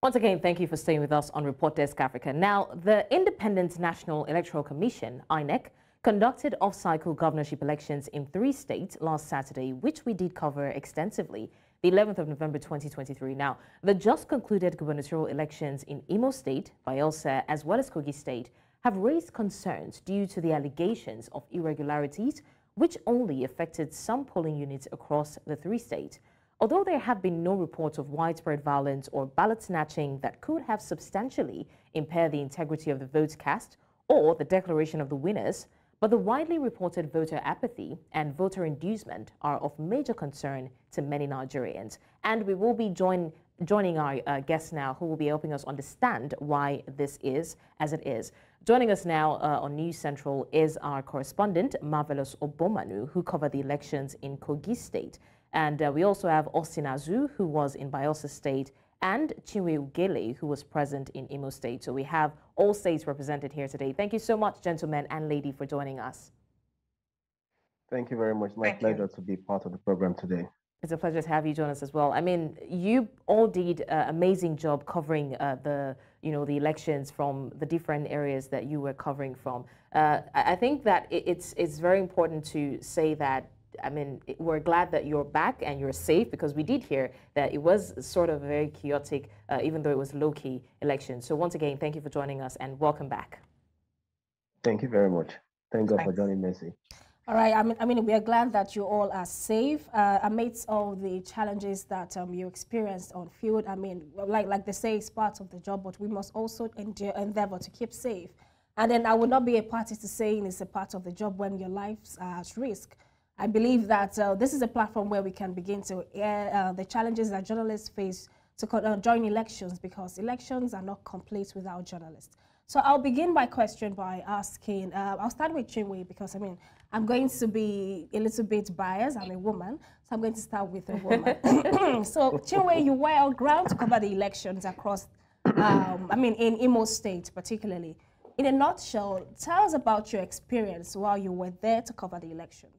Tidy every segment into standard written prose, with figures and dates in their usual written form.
Once again, thank you for staying with us on Report Desk Africa. Now, the Independent National Electoral Commission, INEC, conducted off-cycle governorship elections in 3 states last Saturday, which we did cover extensively, the 11th of November 2023. Now, the just concluded gubernatorial elections in Imo State, Bayelsa, as well as Kogi State have raised concerns due to the allegations of irregularities, which only affected some polling units across the 3 states. Although there have been no reports of widespread violence or ballot snatching that could have substantially impaired the integrity of the votes cast or the declaration of the winners, but the widely reported voter apathy and voter inducement are of major concern to many Nigerians. And we will be joining our guest now, who will be helping us understand why this is as it is. Joining us now on News Central is our correspondent, Marvelous Obomanu, who covered the elections in Kogi State. And we also have Austin Azu, who was in Bayelsa State, and Chinwe Ugele, who was present in Imo State. So we have all states represented here today. Thank you so much, gentlemen and lady, for joining us. Thank you very much. My pleasure to be part of the program today. It's a pleasure to have you join us as well. I mean, you all did an amazing job covering the elections from the different areas that you were covering from. I think that it's very important to say that, I mean, we're glad that you're back and you're safe, because we did hear that it was sort of a very chaotic, even though it was low-key election. So once again, thank you for joining us and welcome back. Thank you very much. Thank God for joining Mercy. All right. I mean, we are glad that you all are safe amidst all the challenges that you experienced on field. I mean, like they say, it's part of the job, but we must also endeavor to keep safe. And then I would not be a party to saying it's a part of the job when your lives are at risk. I believe that this is a platform where we can begin to air the challenges that journalists face to join elections, because elections are not complete without journalists. So I'll begin by asking, I'll start with Chinwe, because I mean, I'm going to be a little bit biased. I'm a woman, so I'm going to start with a woman. So Chinwe, you were on ground to cover the elections across, I mean, in Imo State particularly. In a nutshell, tell us about your experience while you were there to cover the elections.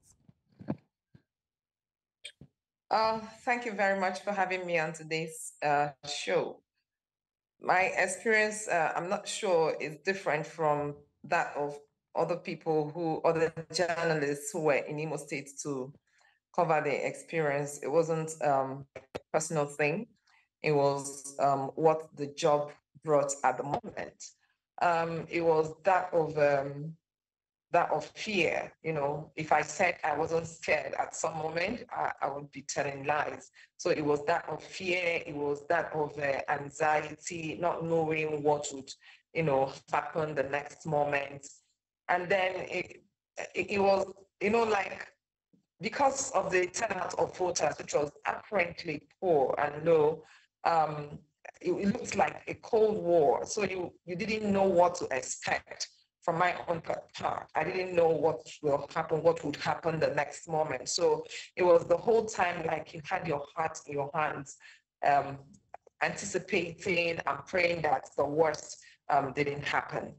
Thank you very much for having me on today's show. My experience, I'm not sure, is different from that of other journalists who were in Imo State to cover the experience. It wasn't a personal thing. It was what the job brought at the moment. It was that of fear. You know, if I said I wasn't scared at some moment, I would be telling lies. So it was that of fear, it was that of anxiety, not knowing what would, happen the next moment. And then it was, like, because of the turnout of voters, which was apparently poor and low, it looked like a Cold War. So you didn't know what to expect. From my own part, I didn't know what will happen, what would happen the next moment. So it was the whole time like you had your heart in your hands, anticipating and praying that the worst didn't happen.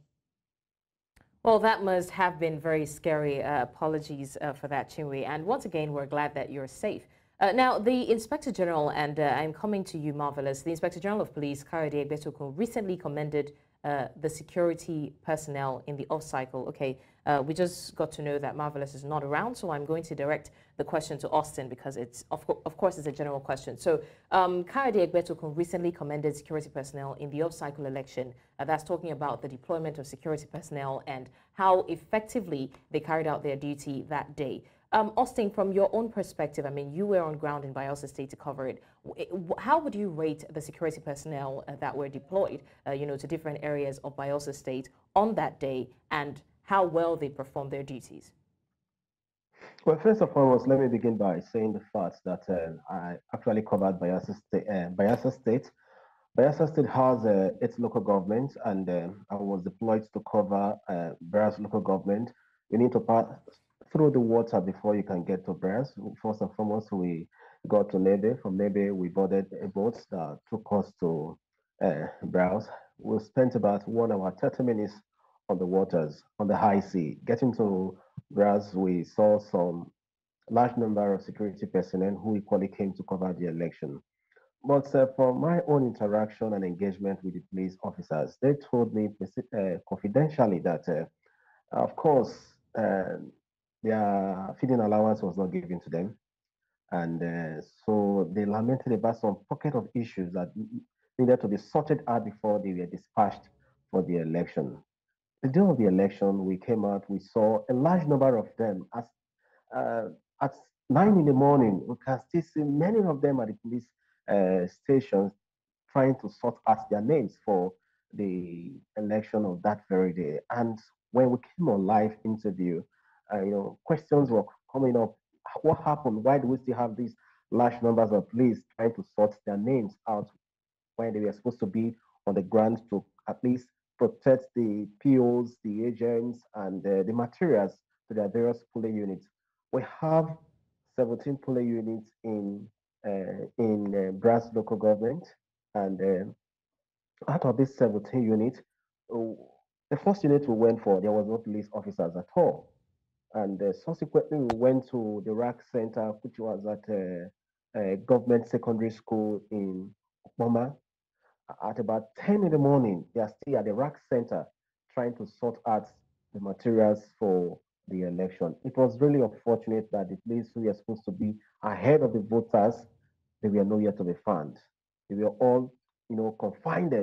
Well, that must have been very scary. Apologies for that, Chinwe. And once again, we're glad that you're safe. Now, the Inspector General, and I'm coming to you, Marvelous, the Inspector General of Police, Kirawa, recently commended the security personnel in the off-cycle. Okay, we just got to know that Marvelous is not around, so I'm going to direct the question to Austin, because it's, of course, it's a general question. So, Kirawa recently commended security personnel in the off-cycle election. That's talking about the deployment of security personnel and how effectively they carried out their duty that day. Austin, from your own perspective, I mean, you were on ground in Bayelsa State to cover it. How would you rate the security personnel that were deployed, to different areas of Bayelsa State on that day, and how well they performed their duties? Well, first and foremost, let me begin by saying the fact that I actually covered Bayelsa State. Bayelsa State has its local government, and I was deployed to cover Bayelsa local government. You need to pass through the water before you can get to Bayelsa. First and foremost, we got to Nebe. From Nebe, we boarded a boat that took us to Bayelsa. We spent about 1 hour, 30 minutes on the waters, on the high sea. Getting to Bayelsa, we saw some large number of security personnel who equally came to cover the election. But from my own interaction and engagement with the police officers, they told me confidentially that, of course, their feeding allowance was not given to them. And so they lamented about some pocket of issues that needed to be sorted out before they were dispatched for the election. The day of the election, we came out, we saw a large number of them. Uh, at 9 in the morning, we can still see many of them at the police stations trying to sort out their names for the election of that very day. And when we came on live interview, questions were coming up. What happened? Why do we still have these large numbers of police trying to sort their names out when they were supposed to be on the ground to at least protect the POs, the agents, and the materials to their various polling units? We have 17 polling units in Brass local government, and out of these 17 units, the first unit we went for, there was no police officers at all. And subsequently, we went to the RAC Center, which was at a government secondary school in Okpoma. At about 10 in the morning, they are still at the RAC Center trying to sort out the materials for the election. It was really unfortunate that the police who were supposed to be ahead of the voters, they were nowhere to be found. They were all, confined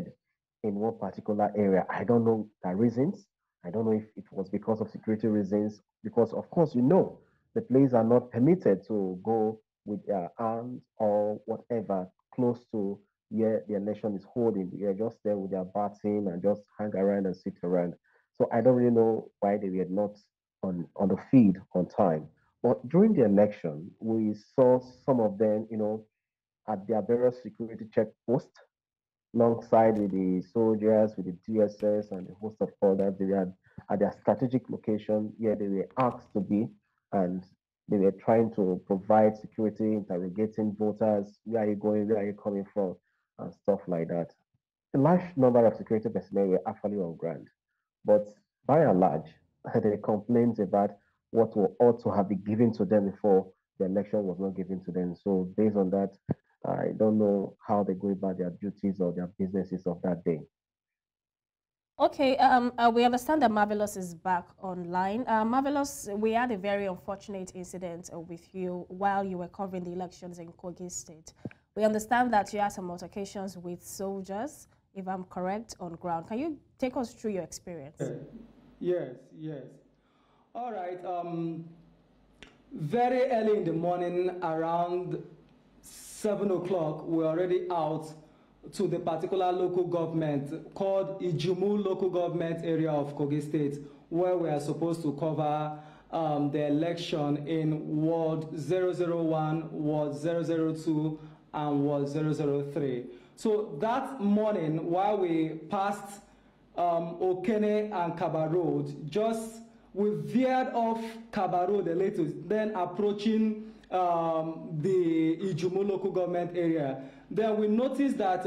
in one particular area. I don't know the reasons. I don't know if it was because of security reasons, because of course, the police are not permitted to go with their arms or whatever close to where the election is holding. They are just there with their baton and just hang around and sit around. So I don't really know why they were not on the field on time. But during the election, we saw some of them, at their various security checkposts alongside with the soldiers, with the DSS, and a host of others. They were at their strategic location where they were asked to be, and they were trying to provide security, interrogating voters, where are you going, where are you coming from, and stuff like that. A large number of security personnel were actually on ground, but by and large, the complaints about what ought to have been given to them before the election was not given to them. So based on that, I don't know how they go about their duties or their businesses of that day. Okay, we understand that Marvelous is back online. Marvelous, we had a very unfortunate incident with you while you were covering the elections in Kogi State. We understand that you had some altercations with soldiers, if I'm correct, on ground. Can you take us through your experience? Yes. All right. Very early in the morning, around 7 o'clock, we're already out to the particular local government called Ijumu local government area of Kogi State, where we are supposed to cover the election in Ward 001, Ward 002, and Ward 003. So that morning, while we passed Okene and Kaba Road, we veered off Kaba Road a little, then approaching the Ijumu local government area. Then we noticed that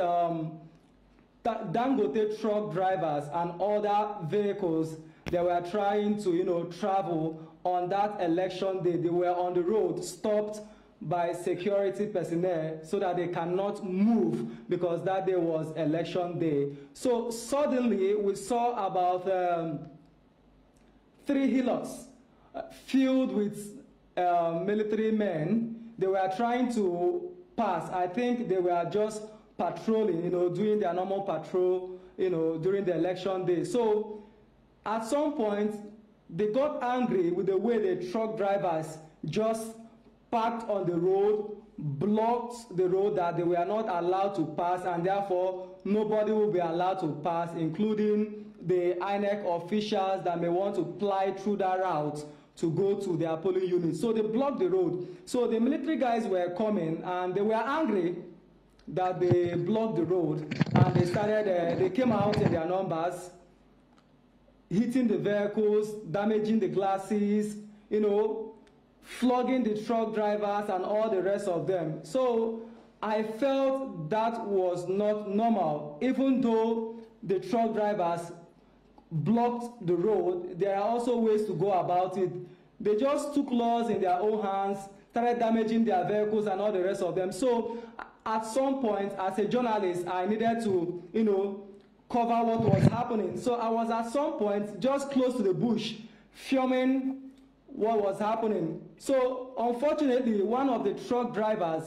Dangote truck drivers and other vehicles, they were trying to, travel on that election day. They were on the road, stopped by security personnel so that they cannot move because that day was election day. So suddenly we saw about 3 hillocks filled with military men. They were trying to pass. I think they were just patrolling, doing their normal patrol, during the election day. So at some point, they got angry with the way the truck drivers just parked on the road, blocked the road that they were not allowed to pass, and therefore nobody will be allowed to pass, including the INEC officials that may want to ply through that route to go to their polling units. So they blocked the road. So the military guys were coming and they were angry that they blocked the road, and they started, they came out in their numbers, hitting the vehicles, damaging the glasses, flogging the truck drivers and all the rest of them. So I felt that was not normal. Even though the truck drivers blocked the road, there are also ways to go about it. They just took laws in their own hands, started damaging their vehicles and all the rest of them. So at some point, as a journalist, I needed to, you know, cover what was happening. So I was at some point just close to the bush, filming what was happening. So unfortunately, one of the truck drivers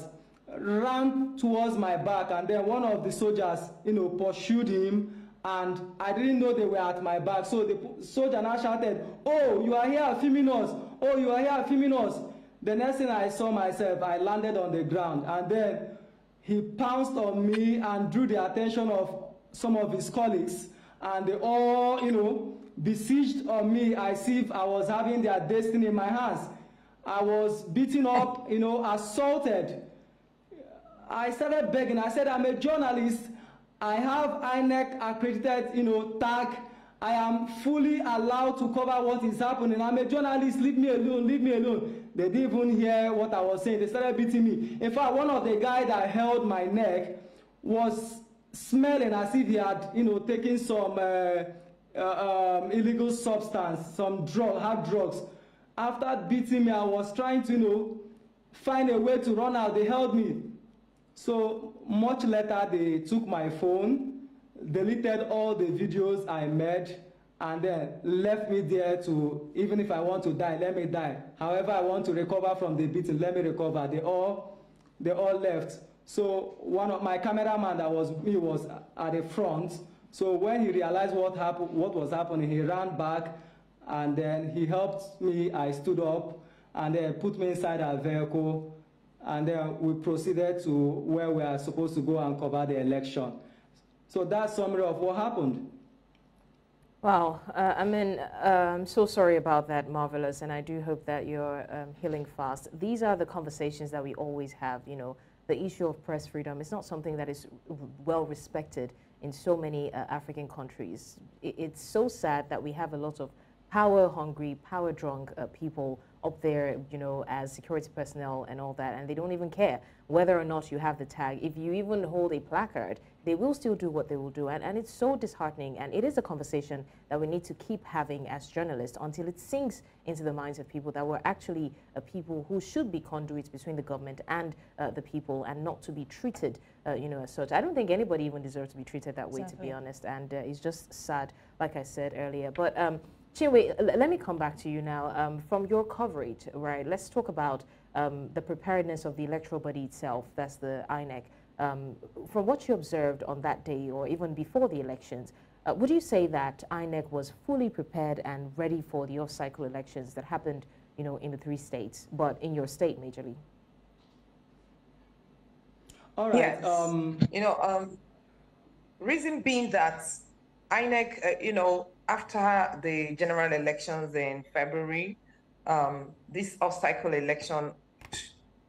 ran towards my back, and then one of the soldiers, you know, pursued him, and I didn't know they were at my back. So the soldier now shouted, "Oh, you are here filming us! Oh, you are here filming us!" The next thing I saw myself, I landed on the ground, and then he pounced on me and drew the attention of some of his colleagues, and they all, you know, besieged on me as if I was having their destiny in my hands. I was beaten up, you know, assaulted. I started begging. I said, I'm a journalist. I have INEC accredited, you know, tag. I am fully allowed to cover what is happening. I'm a journalist. Leave me alone. Leave me alone. They didn't even hear what I was saying. They started beating me. In fact, one of the guys that held my neck was smelling as if he had, you know, taken some illegal substance, some hard drugs. After beating me, I was trying to, you know, find a way to run out. They held me. So much later, they took my phone, deleted all the videos I made, and then left me there to, even if I want to die, let me die. However, I want to recover from the beating, let me recover. They all left. So one of my cameraman that was me was at the front. So when he realized what was happening, he ran back, and then he helped me. I stood up, and then put me inside our vehicle, and then we proceeded to where we are supposed to go and cover the election. So that's summary of what happened. Wow, I mean, I'm so sorry about that, Marvelous, and I do hope that you're healing fast. These are the conversations that we always have, you know. The issue of press freedom is not something that is well respected in so many African countries. It's so sad that we have a lot of power-hungry, power-drunk people up there, you know, as security personnel and all that, and they don't even care whether or not you have the tag. If you even hold a placard, they will still do what they will do, and it's so disheartening, and it is a conversation that we need to keep having as journalists until it sinks into the minds of people that we're actually people who should be conduits between the government and the people, and not to be treated, you know, as such. I don't think anybody even deserves to be treated that way, exactly, to be honest, and it's just sad, like I said earlier. But Chinwe, let me come back to you now. From your coverage, right, let's talk about the preparedness of the electoral body itself, that's the INEC. From what you observed on that day or even before the elections, would you say that INEC was fully prepared and ready for the off-cycle elections that happened, you know, in the 3 states, but in your state majorly? All right. Yes. You know, reason being that INEC, you know, after the general elections in February, this off-cycle election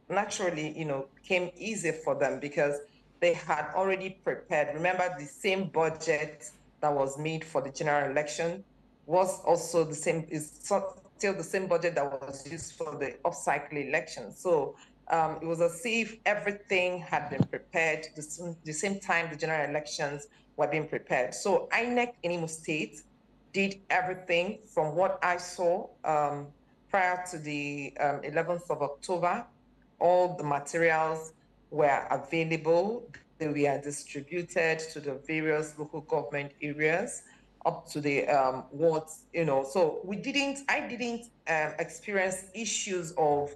naturally, you know, came easy for them because they had already prepared. Remember, the same budget that was made for the general election was also the same, is still the same budget that was used for the off-cycle election. So it was as if everything had been prepared the same time the general elections were being prepared. So INEC in Imo State did everything from what I saw prior to the 11th of October. All the materials were available. They were distributed to the various local government areas up to the wards, you know. So I didn't experience issues of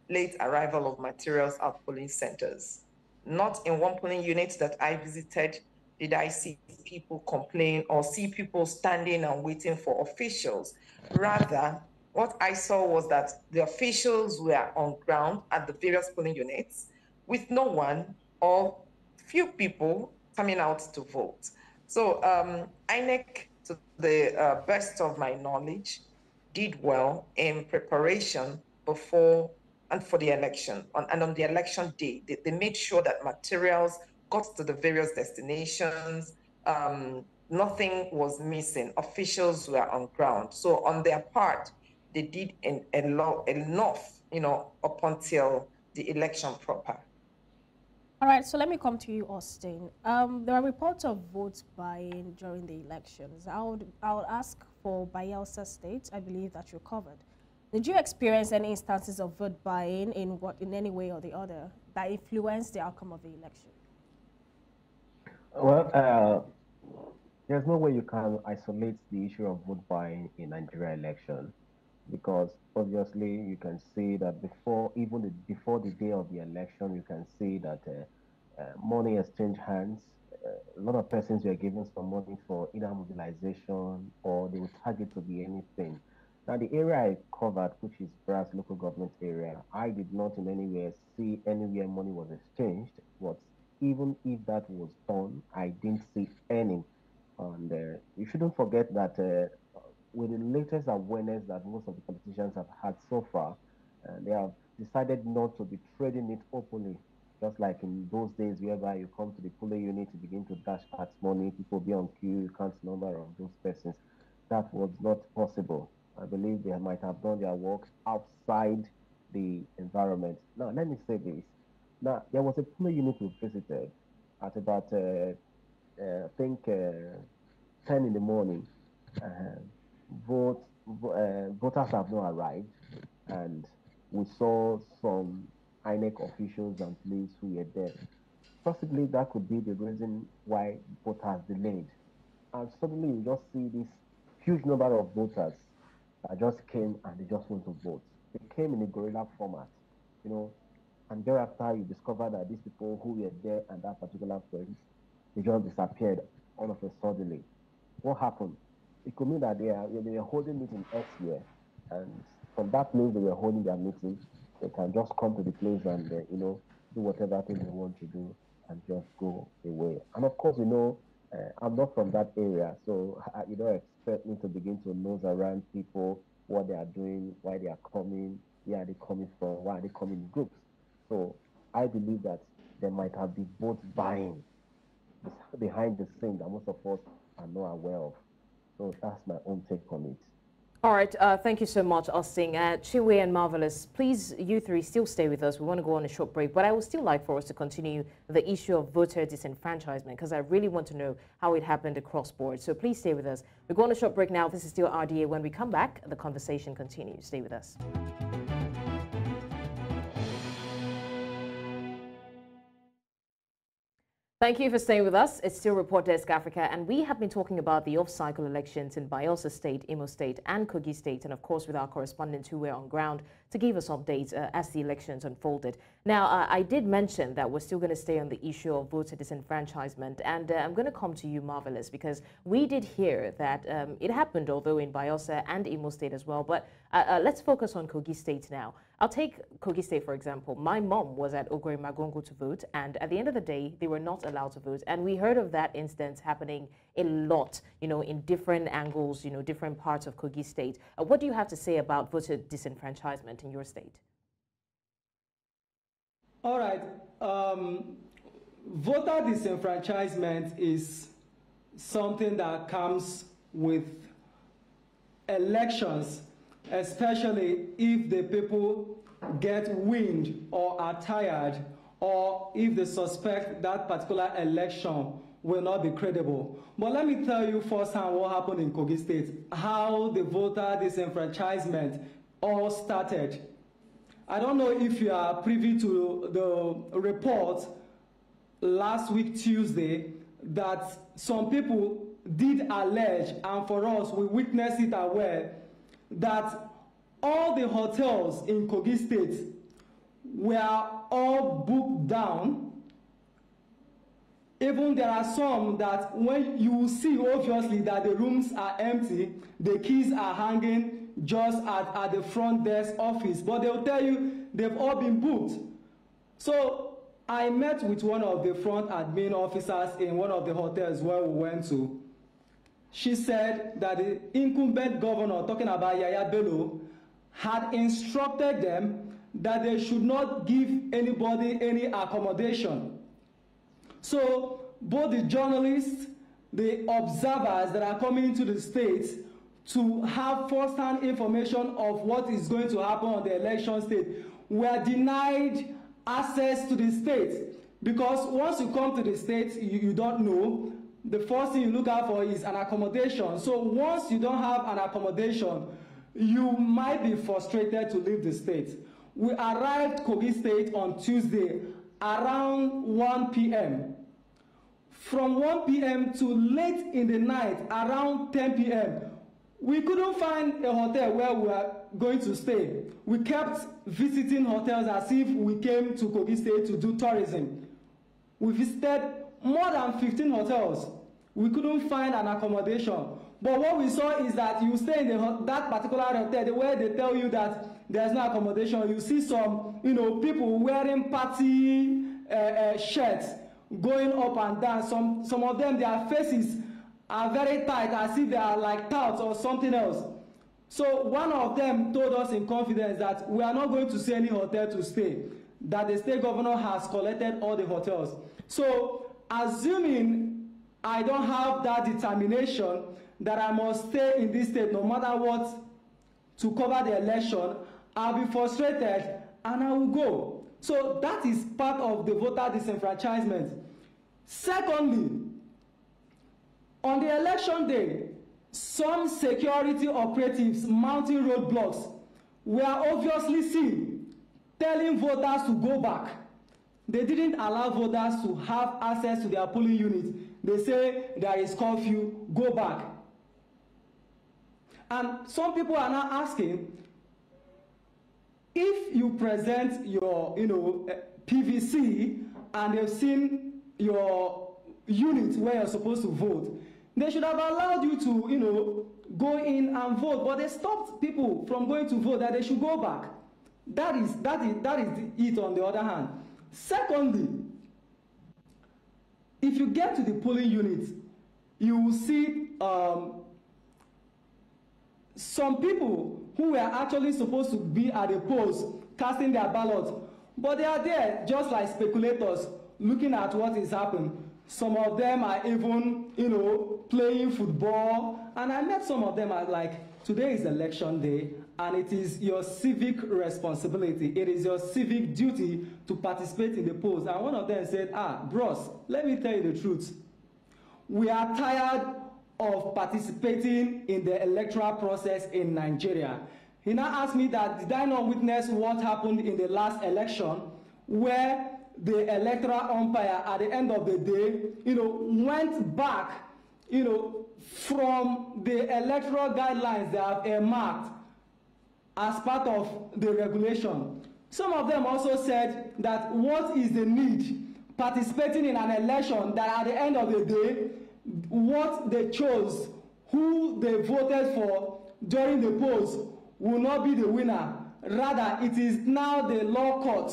late arrival of materials at polling centers. Not in one polling unit that I visited did I see people complain or see people standing and waiting for officials. Rather, what I saw was that the officials were on ground at the various polling units with no one or few people coming out to vote. So INEC, to the best of my knowledge, did well in preparation before and for the election. And on the election day, they made sure that materials got to the various destinations. Nothing was missing. Officials were on ground. So on their part, they did enough, you know, up until the election proper. All right, so let me come to you, Austin. There are reports of votes buying during the elections. I would ask for Bayelsa State. I believe that you're covered. Did you experience any instances of vote buying in any way or the other that influenced the outcome of the election? Well, there's no way you can isolate the issue of vote buying in Nigeria election, because obviously you can see that before the day of the election, you can see that money exchanged hands. A lot of persons were given some money for either mobilization, or they would target to be anything. Now, the area I covered, which is Brass local government area, I did not in any way see anywhere money was exchanged. But even if that was done, I didn't see any. And you shouldn't forget that with the latest awareness that most of the politicians have had so far, they have decided not to be trading it openly. Just like in those days, whereby you come to the polling unit to begin to dash out money, people be on queue, you count the number of those persons. That was not possible. I believe they might have done their work outside the environment. Now, let me say this. Now, there was a polling unit we visited at about, I think, 10 in the morning. Voters have not arrived, and we saw some INEC officials and police who were there. Possibly that could be the reason why voters delayed. And suddenly you just see this huge number of voters that just came and they just want to vote. They came in a guerrilla format, and thereafter you discover that these people who were there at that particular place, they just disappeared all of a sudden. What happened? It could mean that they were holding meeting elsewhere, and from that place they were holding their meeting. They can just come to the place and do whatever thing they want to do and just go away. And of course, I'm not from that area, so you don't expect me to begin to nose around people, what they are doing, why they are coming, where are they coming from, why are they coming in groups. So I believe that there might have been vote buying behind the scenes that most of us are not aware of. So that's my own take on it. All right, thank you so much, Austin. Chinwe and Marvelous, please, you three, still stay with us. We want to go on a short break, but I would still like for us to continue the issue of voter disenfranchisement, because I really want to know how it happened across board. So please stay with us. We go on a short break now. This is still RDA. When we come back, the conversation continues. Stay with us. Thank you for staying with us. It's still Report Desk Africa, and we have been talking about the off-cycle elections in Bayelsa State, Imo State, and Kogi State, and of course with our correspondents who were on ground to give us updates as the elections unfolded. Now, I did mention that we're still going to stay on the issue of voter disenfranchisement, and I'm going to come to you, Marvelous, because we did hear that it happened, although in Bayelsa and Imo State as well, but let's focus on Kogi State now. I'll take Kogi State, for example. My mom was at Ogre Magongo to vote, and at the end of the day, they were not allowed to vote. And we heard of that instance happening a lot, in different angles, different parts of Kogi State. What do you have to say about voter disenfranchisement in your state? All right. Voter disenfranchisement is something that comes with elections, especially if the people get wind or are tired, or if they suspect that particular election will not be credible. But let me tell you firsthand what happened in Kogi State, how the voter disenfranchisement all started. I don't know if you are privy to the report last week Tuesday that some people did allege, and for us, we witnessed it as well, that all the hotels in Kogi State were all booked down. Even there are some that when you see obviously that the rooms are empty, the keys are hanging just at the front desk office, but they'll tell you they've all been booked. So I met with one of the front admin officers in one of the hotels where we went to. She said that the incumbent governor, talking about Yaya Bello, had instructed them that they should not give anybody any accommodation. So both the journalists, the observers that are coming into the states to have first-hand information of what is going to happen on the election state were denied access to the state, because once you come to the state, you don't know. The first thing you look out for is an accommodation. So once you don't have an accommodation, you might be frustrated to leave the state. We arrived Kogi State on Tuesday around 1 p.m. From 1 p.m. to late in the night, around 10 p.m., we couldn't find a hotel where we were going to stay. We kept visiting hotels as if we came to Kogi State to do tourism. We visited more than 15 hotels. We couldn't find an accommodation. But what we saw is that you stay in that particular hotel where they tell you that there's no accommodation. You see some, people wearing party shirts going up and down. Some of them, their faces are very tight, as if they are like touts or something else. So one of them told us in confidence that we are not going to see any hotel to stay, that the state governor has collected all the hotels. So assuming I don't have that determination that I must stay in this state no matter what to cover the election, I'll be frustrated and I will go. So that is part of the voter disenfranchisement. Secondly, on the election day, some security operatives mounting roadblocks were obviously seen telling voters to go back. They didn't allow voters to have access to their polling units. They say there is curfew, go back. And some people are now asking, if you present your PVC and they've seen your unit where you're supposed to vote, they should have allowed you to go in and vote, but they stopped people from going to vote, that they should go back. That is it on the other hand. Secondly, if you get to the polling unit, you will see some people who were actually supposed to be at the polls casting their ballots, but they are there just like speculators looking at what is happening. Some of them are even, playing football. And I met some of them like, today is election day, and it is your civic responsibility. It is your civic duty to participate in the polls. And one of them said, bros, let me tell you the truth. We are tired of participating in the electoral process in Nigeria. He now asked me that, did I not witness what happened in the last election, where the electoral umpire at the end of the day, went back, from the electoral guidelines they have earmarked as part of the regulation. Some of them also said that what is the need participating in an election that at the end of the day, what they chose, who they voted for during the polls will not be the winner. Rather, it is now the law court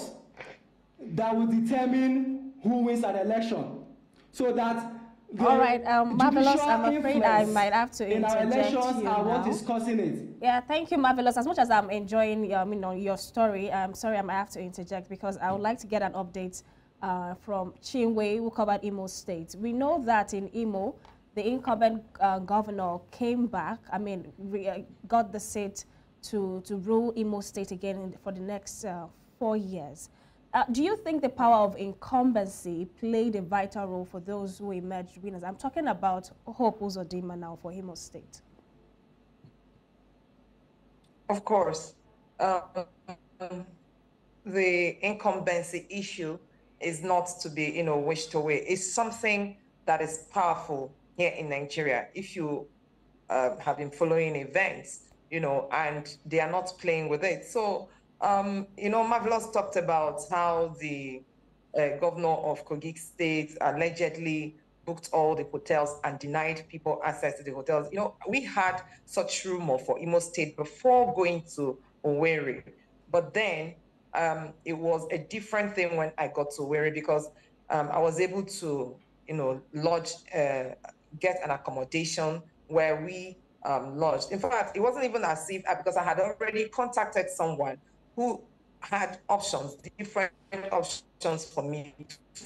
that will determine who wins an election. So that all right, Marvelous, I'm afraid I might have to interject in our elections you are now. What is causing it. Yeah, thank you, Marvelous. As much as I'm enjoying your story, I'm sorry I might have to interject because I would like to get an update from Chinwe, who covered Imo State. We know that in Imo, the incumbent governor came back, got the seat to rule Imo State again for the next 4 years. Do you think the power of incumbency played a vital role for those who emerged winners? I'm talking about Hope Uzodinma now for Imo State. Of course. The incumbency issue is not to be, wished away. It's something that is powerful here in Nigeria. If you have been following events, and they are not playing with it. So, Marvelous talked about how the governor of Kogi State allegedly booked all the hotels and denied people access to the hotels. We had such rumor for Imo State before going to Owerri, but then it was a different thing when I got to Owerri because I was able to, lodge, get an accommodation where we lodged. In fact, it wasn't even as if, because I had already contacted someone who had options, different options for me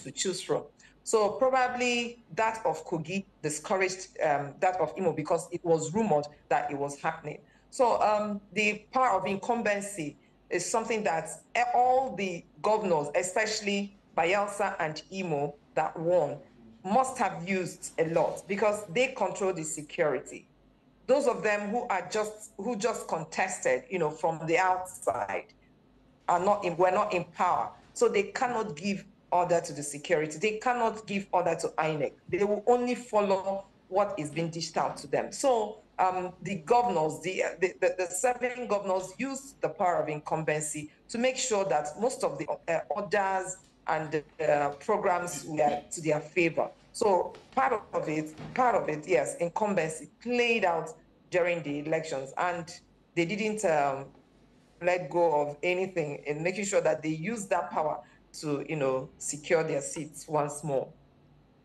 to choose from. So probably that of Kogi discouraged that of Imo because it was rumored that it was happening. So the power of incumbency is something that all the governors, especially Bayelsa and Imo that won, must have used a lot because they control the security. those of them who just contested, you know, from the outside were not in power. So they cannot give order to the security. They cannot give order to INEC. They will only follow what is being dished out to them. So the governors, the 7 governors used the power of incumbency to make sure that most of the orders and programs were to their favor. So part of it, yes, incumbency played out during the elections, and they didn't let go of anything in making sure that they use that power to, you know, secure their seats once more.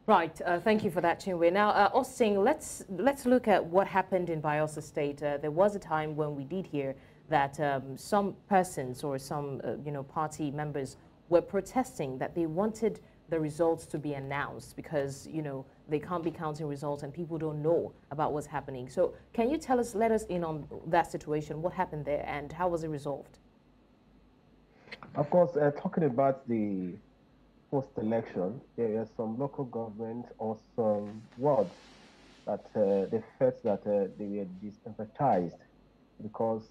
Right. Thank you for that, Chinwe. Now, Austin, let's look at what happened in Bayelsa State. There was a time when we did hear that some persons or some, you know, party members were protesting that they wanted the results to be announced because, you know, they can't be counting results and people don't know about what's happening. So can you let us in on that situation? What happened there and how was it resolved? Of course, talking about the post-election, there are some local governments or some wards that they felt that they were disenfranchised because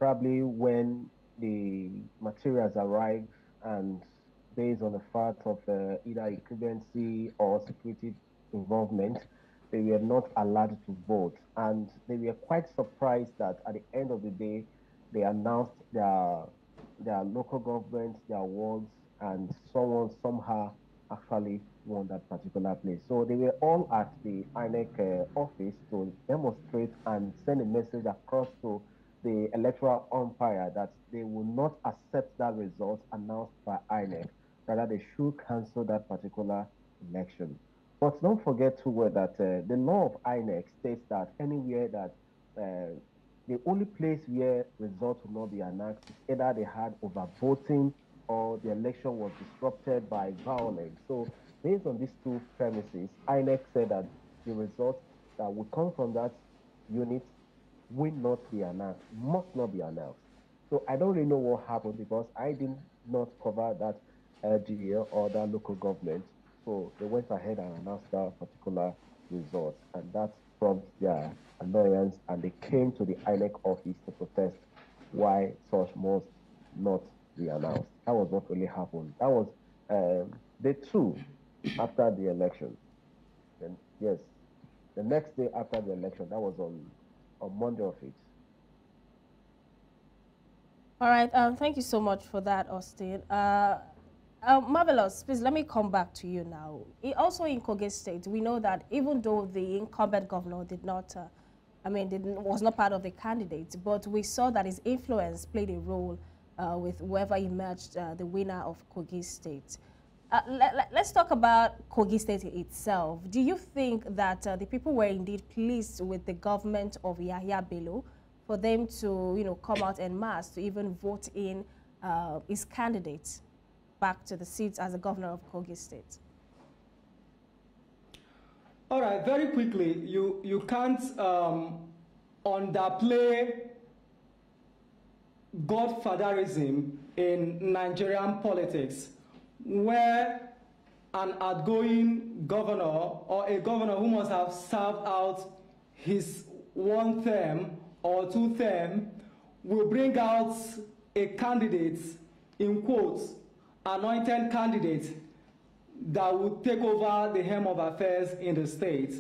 probably when the materials arrived and based on the fact of either incumbency or security involvement, they were not allowed to vote. And they were quite surprised that at the end of the day, they announced their local government, their wards, and someone somehow actually won that particular place. So they were all at the INEC office to demonstrate and send a message across to the electoral umpire that they will not accept that result announced by INEC. Rather, they should cancel that particular election. But don't forget too well that the law of INEC states that anywhere that the only place where results will not be announced is either they had overvoting or the election was disrupted by violence. So based on these two premises, INEC said that the results that would come from that unit will not be announced, must not be announced. So I don't really know what happened because I did not cover that RDA or that local government. So they went ahead and announced that particular result, and that prompted their annoyance, and they came to the INEC office to protest why such must not be announced. That was what really happened. That was day 2 after the election. Then yes, the next day after the election, that was on Monday of it. All right. Thank you so much for that, Austin. Marvelous, please let me come back to you now. Also in Kogi State, we know that even though the incumbent governor did not, was not part of the candidates, but we saw that his influence played a role with whoever emerged the winner of Kogi State. Let's talk about Kogi State itself. Do you think that the people were indeed pleased with the government of Yahya Bello for them to, come out en masse to even vote in his candidates back to the seats as the governor of Kogi State? All right, very quickly, you can't underplay godfatherism in Nigerian politics, where an outgoing governor or a governor who must have served out his 1 term or 2 term will bring out a candidate, in quotes, anointed candidate that would take over the helm of affairs in the state.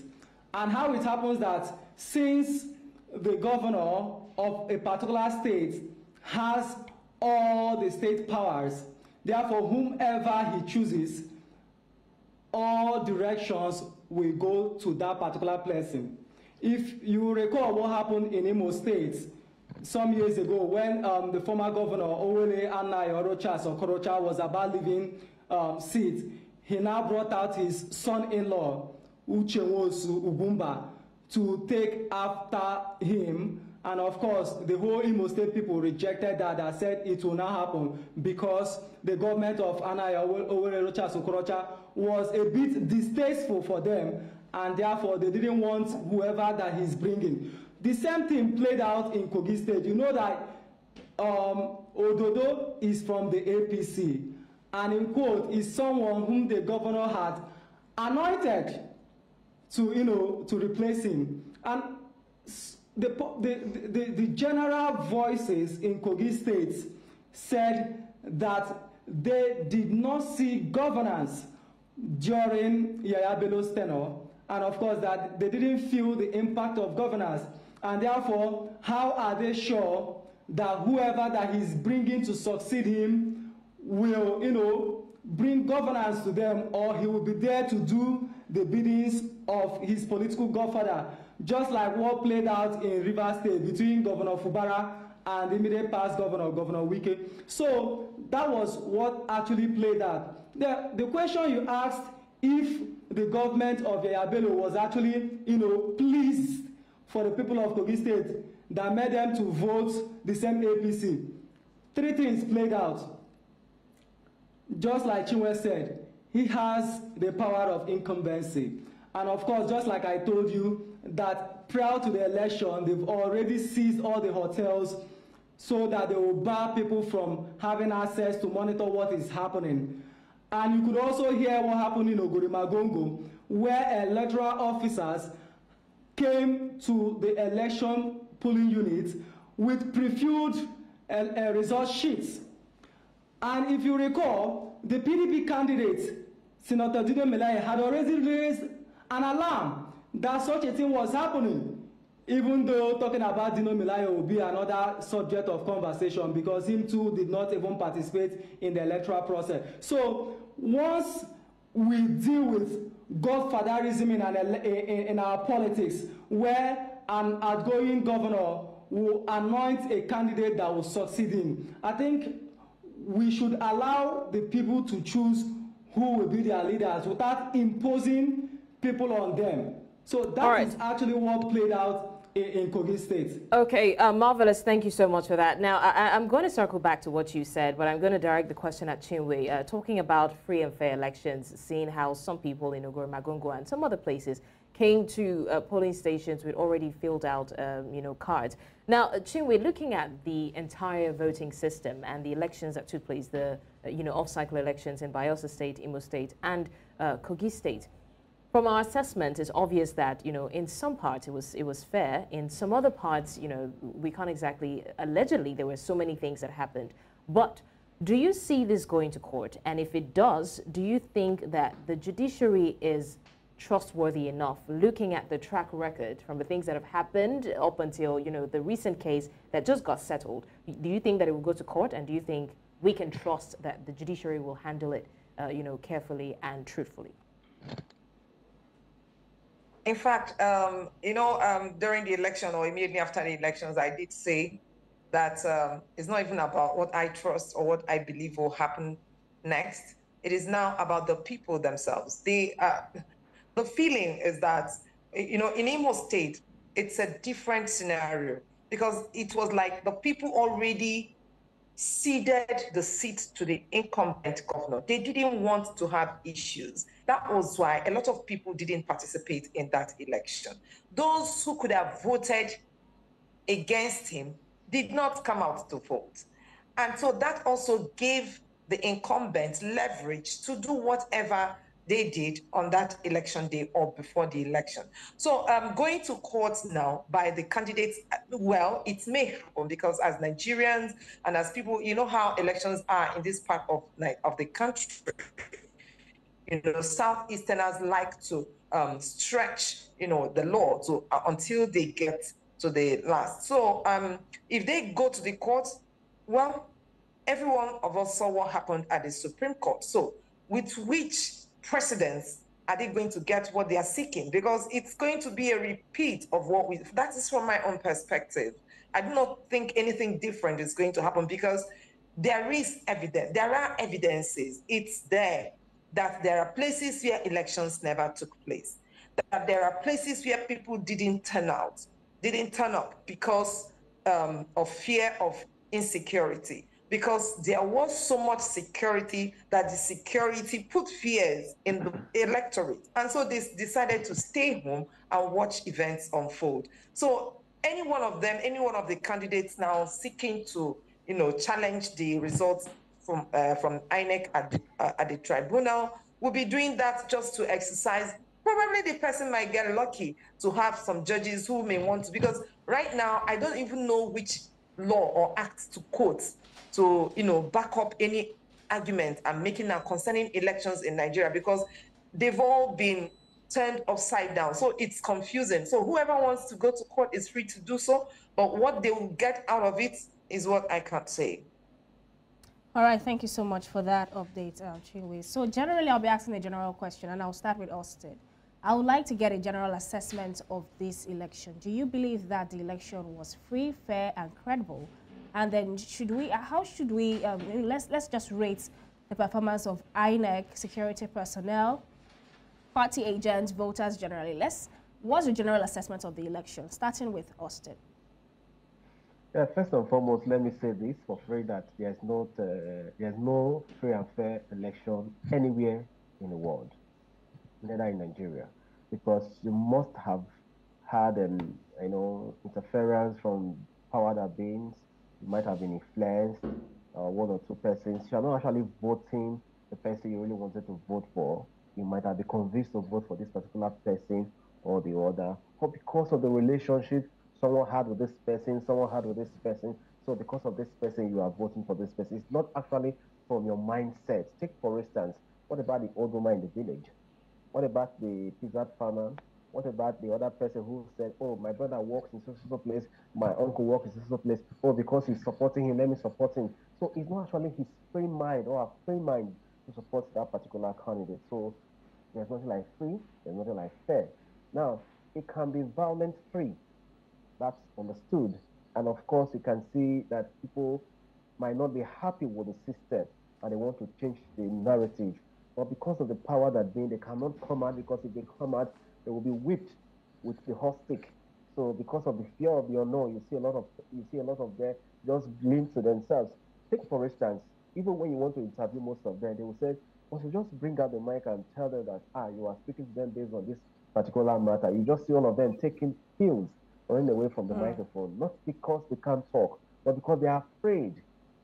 And how it happens that since the governor of a particular state has all the state powers, therefore whomever he chooses, all directions will go to that particular person. If you recall what happened in Imo State some years ago when the former governor Owele Anayo Okorocha was about leaving seat, he now brought out his son-in-law Uchenwosu Ugumba to take after him. And of course, the whole Imo State people rejected that said it will not happen because the government of Anayo Owele Okorocha was a bit distasteful for them, and therefore they didn't want whoever that he's bringing. The same thing played out in Kogi State. You know that Ododo is from the APC, and in quote, is someone whom the governor had anointed to, to replace him. And the general voices in Kogi State said that they did not see governance during Yaya Bello's tenure, and of course that they didn't feel the impact of governance, and therefore how are they sure that whoever that he's bringing to succeed him will, you know, bring governance to them, or he will be there to do the biddings of his political godfather, just like what played out in Rivers State between Governor Fubara and the immediate past governor, Governor Wike. So that was what actually played out. The question you asked, if the government of Yaya Bello was actually, you know, pleased for the people of Kogi State that made them to vote the same APC. Three things played out. Just like Chinwe said, he has the power of incumbency. And of course, just like I told you, that prior to the election, they've already seized all the hotels so that they will bar people from having access to monitor what is happening. And you could also hear what happened in Ogorimagongo, where electoral officers came to the election polling units with prefilled result sheets. And if you recall, the PDP candidate, Senator Dino Melaye, had already raised an alarm that such a thing was happening, even though talking about Dino Melaye will be another subject of conversation, because him too did not even participate in the electoral process. So once we deal with godfatherism in our politics, where an outgoing governor will anoint a candidate that will succeed him, I think we should allow the people to choose who will be their leaders without imposing people on them. So that is actually what played out in Kogi State. Okay, marvelous. Thank you so much for that. Now, I'm going to circle back to what you said, but I'm going to direct the question at Chinwe, talking about free and fair elections, seeing how some people in Ogorimagongo and some other places came to polling stations with already filled out, cards. Now, Chinwe, looking at the entire voting system and the elections that took place, the, off-cycle elections in Bayelsa State, Imo State, and Kogi State, from our assessment, it's obvious that, in some parts it was fair. In some other parts, we can't exactly, allegedly, there were so many things that happened. But do you see this going to court? And if it does, do you think that the judiciary is trustworthy enough, looking at the track record from the things that have happened up until, the recent case that just got settled? Do you think that it will go to court? And do you think we can trust that the judiciary will handle it, carefully and truthfully? In fact, during the election or immediately after the elections, I did say that it's not even about what I trust or what I believe will happen next. It is now about the people themselves. The feeling is that, in Imo State, it's a different scenario, because it was like the people already ceded the seat to the incumbent governor. They didn't want to have issues. That was why a lot of people didn't participate in that election. Those who could have voted against him did not come out to vote. And so that also gave the incumbent leverage to do whatever they did on that election day or before the election. So going to court now by the candidates, well, it may happen, because as Nigerians and as people, you know how elections are in this part of the country. Southeasterners like to stretch, the law until they get to the last. So if they go to the court, well, every one of us saw what happened at the Supreme Court. So with which precedents are they going to get what they are seeking? Because it's going to be a repeat of what that is from my own perspective. I do not think anything different is going to happen, because there is evidence, there are evidences, it's there, that there are places where elections never took place, that there are places where people didn't turn up because of fear of insecurity, because there was so much security that the security put fears in the electorate. And so they decided to stay home and watch events unfold. So any one of the candidates now seeking to, challenge the results from INEC at the tribunal will be doing that just to exercise. Probably the person might get lucky to have some judges who may want to, because Right now, I don't even know which law or act to quote to, back up any argument I'm making now concerning elections in Nigeria, because they've all been turned upside down. So it's confusing. So whoever wants to go to court is free to do so, but what they will get out of it is what I can't say. All right, thank you so much for that update, Chinwe. So generally, I'll be asking a general question, and I'll start with Austin. I would like to get a general assessment of this election. Do you believe that the election was free, fair, and credible? And then how should we, let's just rate the performance of INEC, security personnel, party agents, voters generally. What's your general assessment of the election, starting with Austin? Yeah, first and foremost, let me say this for free, that there's no free and fair election anywhere in the world, neither in Nigeria, because you must have had interference from power that beings. You might have been influenced, one or two persons. You are not actually voting the person you really wanted to vote for. You might have been convinced to vote for this particular person or the other, but because of the relationship someone had with this person, someone had with this person, so because of this person you are voting for this person. It's not actually from your mindset. Take for instance, what about the old woman in the village? What about the pizza farmer? What about the other person who said, oh, my brother works in so place, my uncle works in so place, oh, because he's supporting him, let me support him. So it's not actually his free mind or a free mind to support that particular candidate. So there's nothing like free, there's nothing like fair. Now, it can be violence-free. That's understood. And of course, you can see that people might not be happy with the system and they want to change the narrative. But because of the power that being, they cannot come out, because if they come out, they will be whipped with the hot stick. So because of the fear of the unknown, you see a lot of them just blame to themselves. Take for instance, even when you want to interview most of them, they will say, well, you just bring out the mic and tell them that you are speaking to them based on this particular matter. You just see all of them taking pills, running away from the microphone, not because they can't talk, but because they are afraid,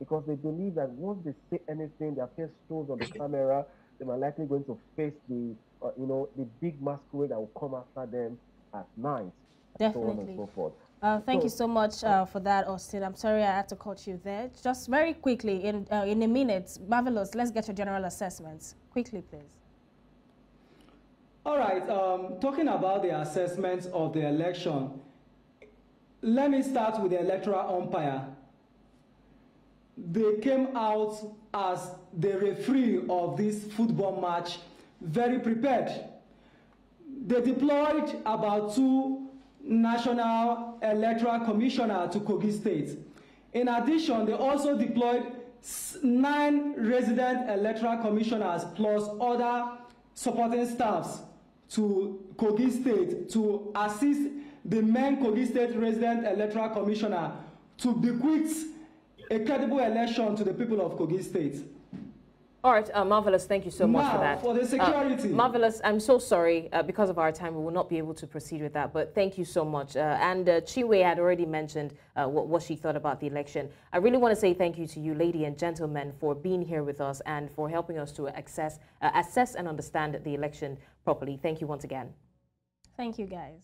because they believe that once they say anything, their face shows on the camera, they are likely going to face the the big masquerade that will come after them at night. Definitely. So on and so forth. Thank you so much for that, Austin. I'm sorry I had to cut you there. Just very quickly, in a minute, Marvelous, let's get your general assessments. Quickly, please. All right, talking about the assessments of the election, let me start with the electoral umpire. They came out as the referee of this football match, very prepared. They deployed about 2 national electoral commissioners to Kogi State. In addition, they also deployed 9 resident electoral commissioners plus other supporting staffs to Kogi State to assist the main Kogi State resident electoral commissioner to bequeath a credible election to the people of Kogi State. All right, Marvelous, thank you so much for that. For the security. Marvelous, I'm so sorry, because of our time, we will not be able to proceed with that, but thank you so much. And Chinwe had already mentioned what she thought about the election. I really want to say thank you to you, ladies and gentlemen, for being here with us and for helping us to assess and understand the election properly. Thank you once again. Thank you, guys.